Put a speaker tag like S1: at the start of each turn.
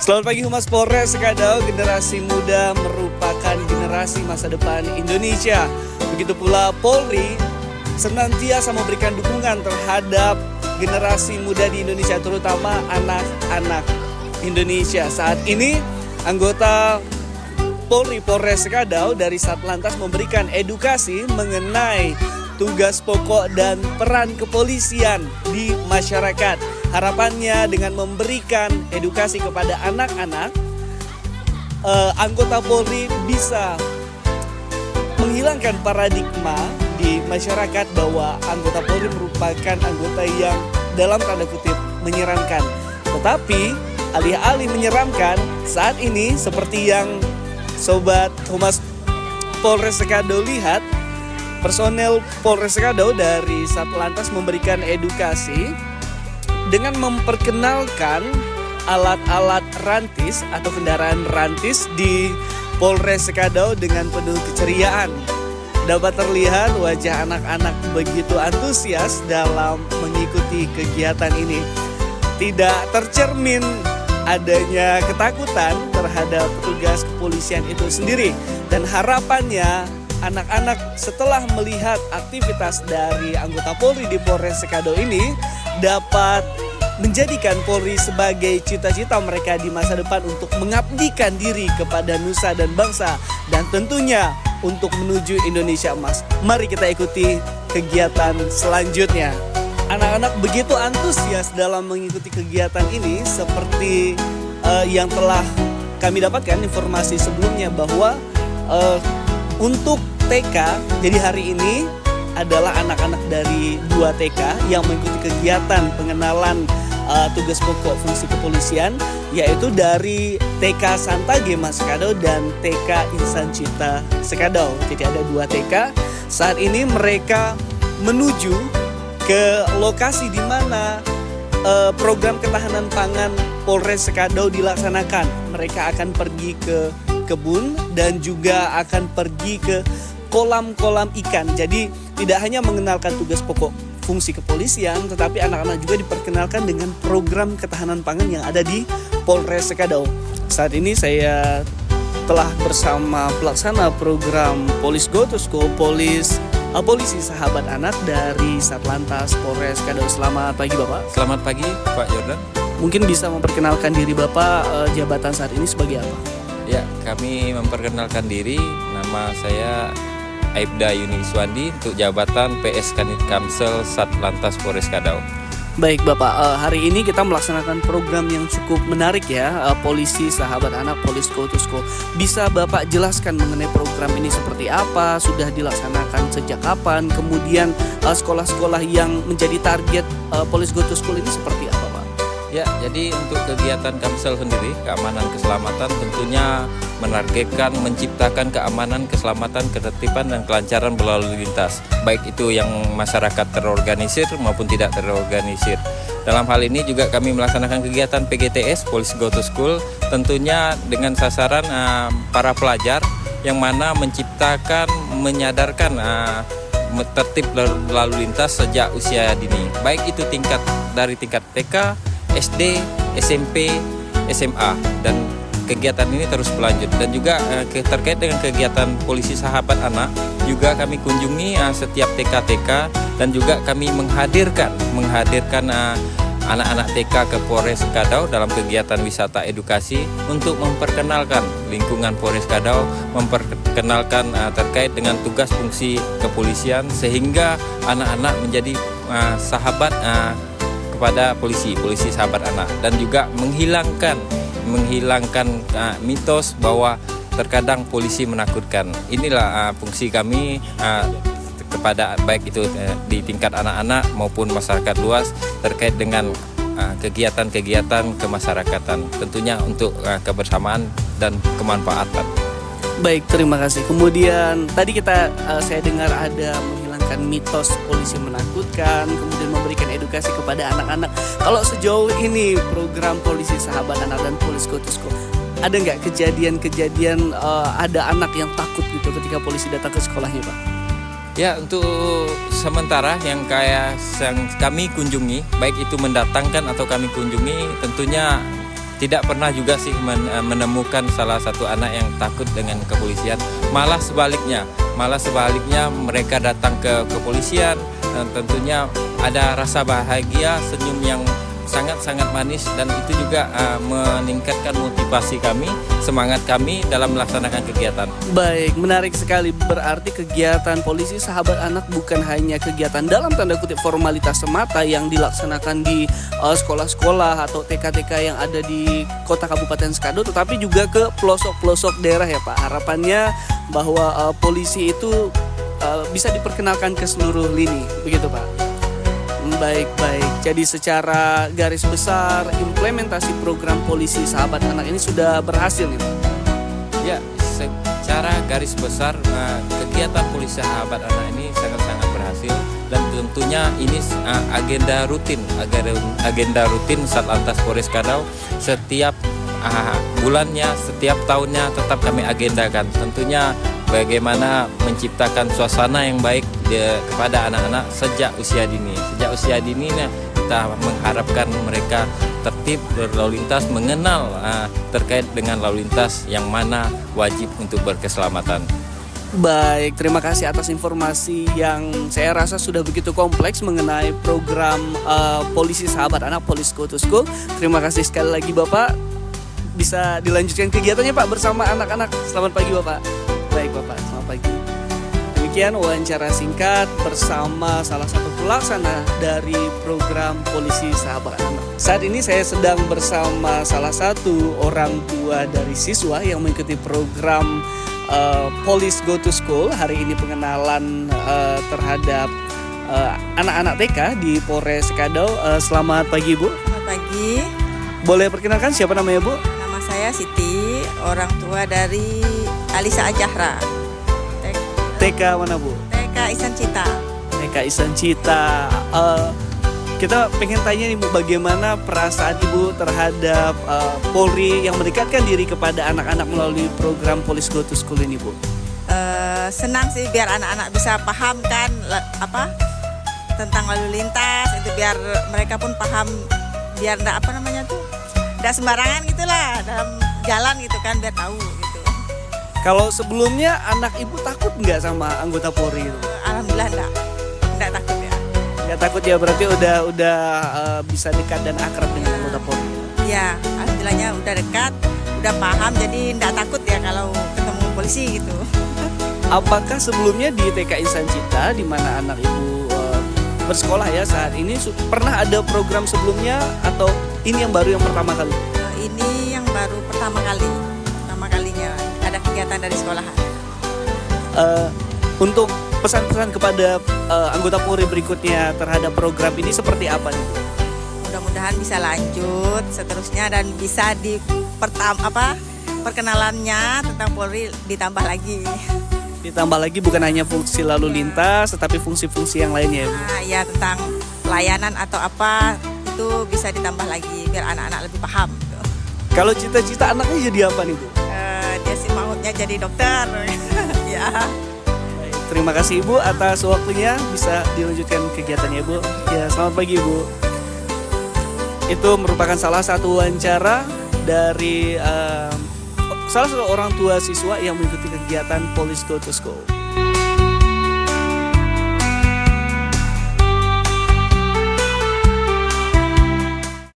S1: Selamat pagi Humas Polres Sekadau. Generasi muda merupakan generasi masa depan Indonesia. Begitu pula Polri senantiasa memberikan dukungan terhadap generasi muda di Indonesia, terutama anak-anak Indonesia. Saat ini anggota Polri Polres Sekadau dari Satlantas memberikan edukasi mengenai tugas pokok dan peran kepolisian di masyarakat. Harapannya dengan memberikan edukasi kepada anak-anak, anggota Polri bisa menghilangkan paradigma di masyarakat bahwa anggota Polri merupakan anggota yang dalam tanda kutip menyeramkan. Tetapi alih-alih menyeramkan, saat ini seperti yang Sobat Humas Polres Sekadau lihat, personel Polres Sekadau dari Satlantas memberikan edukasi dengan memperkenalkan alat-alat rantis atau kendaraan rantis di Polres Sekadau dengan penuh keceriaan. Dapat terlihat wajah anak-anak begitu antusias dalam mengikuti kegiatan ini. Tidak tercermin adanya ketakutan terhadap petugas kepolisian itu sendiri. Dan harapannya anak-anak setelah melihat aktivitas dari anggota Polri di Polres Sekadau ini dapat menjadikan Polri sebagai cita-cita mereka di masa depan untuk mengabdikan diri kepada nusa dan bangsa dan tentunya untuk menuju Indonesia Emas. Mari kita ikuti kegiatan selanjutnya. Anak-anak begitu antusias dalam mengikuti kegiatan ini seperti yang telah kami dapatkan informasi sebelumnya bahwa untuk TK, jadi hari ini adalah anak-anak dari 2 TK yang mengikuti kegiatan pengenalan tugas pokok fungsi kepolisian, yaitu dari TK Santa Gema Sekadau dan TK Insan Cipta Sekadau. Jadi ada 2 TK. Saat ini mereka menuju ke lokasi di mana program ketahanan pangan Polres Sekadau dilaksanakan. Mereka akan pergi ke kebun dan juga akan pergi ke kolam-kolam ikan. Jadi tidak hanya mengenalkan tugas pokok fungsi kepolisian, tetapi anak-anak juga diperkenalkan dengan program ketahanan pangan yang ada di Polres Sekadau. Saat ini saya telah bersama pelaksana program Polis Go to School, Polisi Sahabat Anak dari Satlantas Polres Sekadau. Selamat pagi Bapak.
S2: Selamat pagi Pak Jordan.
S1: Mungkin bisa memperkenalkan diri Bapak, jabatan saat ini sebagai apa?
S2: Ya, kami memperkenalkan diri. Nama saya Aibda Yuni Iswandi untuk jabatan PS Kanit Kamsel Satlantas Polres Sekadau.
S1: Baik Bapak, hari ini kita melaksanakan program yang cukup menarik ya, Polisi Sahabat Anak, Polis Go to School. Bisa Bapak jelaskan mengenai program ini seperti apa, sudah dilaksanakan sejak kapan, kemudian sekolah-sekolah yang menjadi target Polis Go to School ini seperti apa Pak?
S2: Ya, jadi untuk kegiatan Kamsel sendiri, keamanan keselamatan tentunya menargetkan menciptakan keamanan, keselamatan, ketertiban dan kelancaran berlalu lintas, baik itu yang masyarakat terorganisir maupun tidak terorganisir. Dalam hal ini juga kami melaksanakan kegiatan PGTS, Police Go to School, tentunya dengan sasaran para pelajar yang mana menciptakan, menyadarkan tertib lalu lintas sejak usia dini, baik itu dari tingkat TK, SD, SMP, SMA, dan kegiatan ini terus berlanjut. Dan juga terkait dengan kegiatan Polisi Sahabat Anak juga kami kunjungi setiap TK-TK dan juga kami menghadirkan anak-anak TK ke Polres Sekadau dalam kegiatan wisata edukasi untuk memperkenalkan lingkungan Polres Sekadau, memperkenalkan terkait dengan tugas fungsi kepolisian sehingga anak-anak menjadi sahabat kepada polisi sahabat anak, dan juga menghilangkan mitos bahwa terkadang polisi menakutkan. Inilah fungsi kami kepada baik itu di tingkat anak-anak maupun masyarakat luas terkait dengan kegiatan-kegiatan kemasyarakatan, tentunya untuk kebersamaan dan kemanfaatan.
S1: Baik, terima kasih. Kemudian tadi saya dengar ada menghilangkan mitos polisi menakutkan, kemudian memberikan edukasi kepada anak-anak. Kalau sejauh ini program Polisi Sahabat Anak dan Polis Go to School, ada nggak kejadian ada anak yang takut gitu ketika polisi datang ke sekolahnya Pak?
S2: Ya, untuk sementara yang kami kunjungi, baik itu mendatangkan atau kami kunjungi, tentunya tidak pernah juga sih menemukan salah satu anak yang takut dengan kepolisian. Malah sebaliknya mereka datang ke kepolisian dan tentunya ada rasa bahagia, senyum yang sangat-sangat manis, dan itu juga meningkatkan motivasi kami, semangat kami dalam melaksanakan kegiatan.
S1: Baik, menarik sekali. Berarti kegiatan polisi sahabat anak bukan hanya kegiatan dalam tanda kutip formalitas semata yang dilaksanakan di sekolah-sekolah atau TK-TK yang ada di kota Kabupaten Skado, tetapi juga ke pelosok-pelosok daerah ya Pak. Harapannya bahwa polisi itu bisa diperkenalkan ke seluruh lini, begitu Pak? Baik. Jadi secara garis besar implementasi program polisi sahabat anak ini sudah berhasil nih Pak?
S2: Ya, secara garis besar kegiatan polisi sahabat anak ini sangat-sangat berhasil, dan tentunya ini agenda rutin Satlantas Polres Skadau setiap bulannya, setiap tahunnya tetap kami agendakan. Tentunya bagaimana menciptakan suasana yang baik kepada anak-anak sejak usia dini. Sejak usia dini kita mengharapkan mereka tertib berlalu lintas, mengenal terkait dengan lalu lintas yang mana wajib untuk berkeselamatan.
S1: Baik, terima kasih atas informasi yang saya rasa sudah begitu kompleks mengenai program polisi sahabat anak, Police Go to School. Terima kasih sekali lagi Bapak. Bisa dilanjutkan kegiatannya Pak bersama anak-anak. Selamat pagi Bapak. Baik Bapak, selamat pagi. Demikian wawancara singkat bersama salah satu pelaksana dari program polisi sahabat anak. Saat ini saya sedang bersama salah satu orang tua dari siswa yang mengikuti program Police Go to School. Hari ini pengenalan terhadap anak-anak TK di Polres Skadau. Selamat pagi Bu.
S3: Selamat pagi.
S1: Boleh perkenalkan siapa namanya Bu?
S3: Nama saya Siti, orang tua dari Alisa Ajahra.
S1: TK mana Bu?
S3: TK Isan Cita.
S1: TK Isan Cita. Kita pengen tanya nih Bu, bagaimana perasaan Ibu terhadap Polri yang mendekatkan diri kepada anak-anak melalui program Police Go to School ini Bu?
S3: Senang sih biar anak-anak bisa paham kan tentang lalu lintas, itu biar mereka pun paham, biar enggak sembarangan gitulah dalam jalan gitu kan, biar tahu gitu.
S1: Kalau sebelumnya anak Ibu takut nggak sama anggota Polri itu?
S3: Alhamdulillah enggak takut ya.
S1: Nggak takut ya, berarti udah bisa dekat dan akrab dengan anggota Polri.
S3: Iya, alhamdulillahnya udah dekat, udah paham, jadi enggak takut ya kalau ketemu polisi gitu.
S1: Apakah sebelumnya di TK Insan Cita di mana anak Ibu bersekolah ya saat ini pernah ada program sebelumnya atau ini yang baru yang pertama kali?
S3: Ini yang baru pertama kalinya ada kegiatan dari sekolahan.
S1: Untuk pesan-pesan kepada anggota Polri berikutnya terhadap program ini seperti apa nih?
S3: Mudah-mudahan bisa lanjut seterusnya dan bisa perkenalannya tentang Polri ditambah lagi.
S1: Ditambah lagi bukan hanya fungsi lalu lintas, tetapi fungsi-fungsi yang lainnya.
S3: Ya tentang layanan atau apa itu bisa ditambah lagi biar anak-anak lebih paham. Gitu.
S1: Kalau cita-cita anaknya jadi apa nih Bu?
S3: Dia sih maunya jadi dokter. Ya.
S1: Baik, terima kasih Ibu atas waktunya, bisa dilanjutkan kegiatannya Bu. Ya, selamat pagi Bu. Itu merupakan salah satu wawancara dari salah satu orang tua siswa yang mengikuti kegiatan Police Go to School.